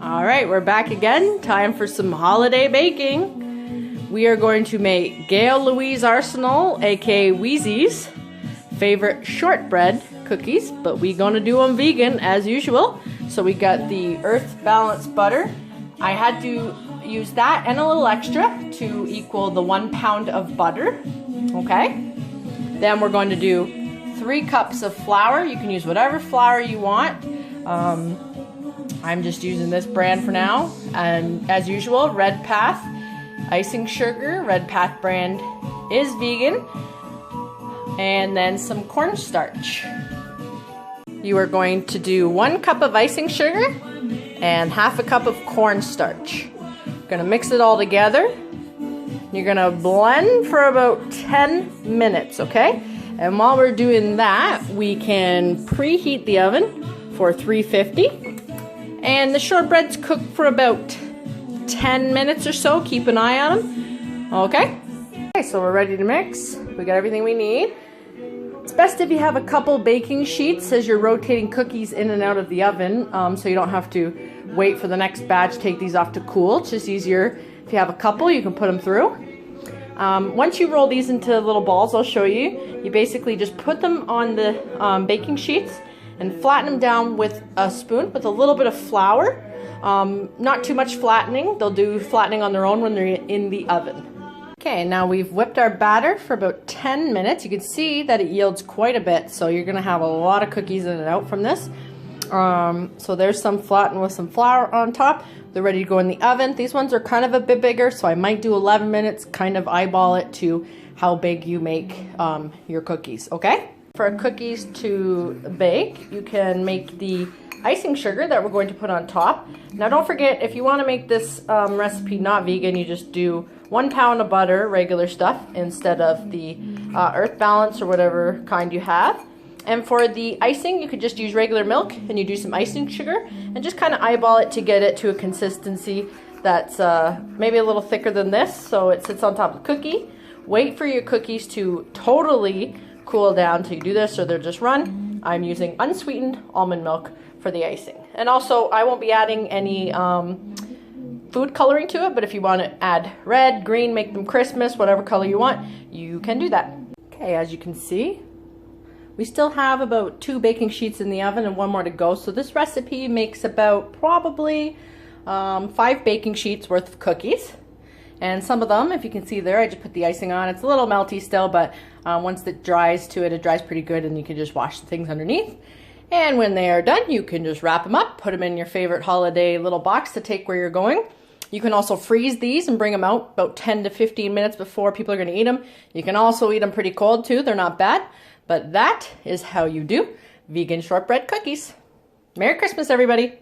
All right, we're back again. Time for some holiday baking. We are going to make Gail Louise Arsenal, aka Wheezy's, favorite shortbread cookies, but we're gonna do them vegan as usual. So we got the Earth Balance butter. I had to use that and a little extra to equal the 1 pound of butter. Okay. Then we're going to do 3 cups of flour. You can use whatever flour you want. I'm just using this brand for now. And as usual, Red Path Icing Sugar. Red Path brand is vegan. And then some cornstarch. You are going to do 1 cup of icing sugar and half a cup of cornstarch. You're gonna mix it all together. You're gonna blend for about 10 minutes, okay? And while we're doing that, we can preheat the oven for 350. And the shortbreads cook for about 10 minutes or so. Keep an eye on them, okay? Okay, so we're ready to mix. We got everything we need. It's best if you have a couple baking sheets as you're rotating cookies in and out of the oven, so you don't have to wait for the next batch, take these off to cool. It's just easier if you have a couple, you can put them through. Once you roll these into little balls, I'll show you. You basically just put them on the baking sheets and flatten them down with a spoon with a little bit of flour. Not too much flattening. They'll do flattening on their own when they're in the oven. Okay, now we've whipped our batter for about 10 minutes. You can see that it yields quite a bit, so you're gonna have a lot of cookies in and out from this. So there's some flattened with some flour on top. They're ready to go in the oven. These ones are kind of a bit bigger, so I might do 11 minutes, kind of eyeball it to how big you make your cookies, okay? For cookies to bake, you can make the icing sugar that we're going to put on top. Now don't forget, if you want to make this recipe not vegan, you just do 1 pound of butter, regular stuff, instead of the Earth Balance or whatever kind you have. And for the icing, you could just use regular milk and you do some icing sugar and just kind of eyeball it to get it to a consistency that's maybe a little thicker than this, so it sits on top of the cookie. Wait for your cookies to totally cool down till you do this, or they'll just run. I'm using unsweetened almond milk for the icing. And also, I won't be adding any food coloring to it, but if you want to add red, green, make them Christmas, whatever color you want, you can do that. Okay, as you can see, we still have about 2 baking sheets in the oven and 1 more to go. So this recipe makes about probably 5 baking sheets worth of cookies. And some of them, if you can see there, I just put the icing on. It's a little melty still, but once it dries to it, it dries pretty good and you can just wash the things underneath. And when they are done, you can just wrap them up, put them in your favorite holiday little box to take where you're going. You can also freeze these and bring them out about 10 to 15 minutes before people are going to eat them. You can also eat them pretty cold too. They're not bad. But that is how you do vegan shortbread cookies. Merry Christmas, everybody.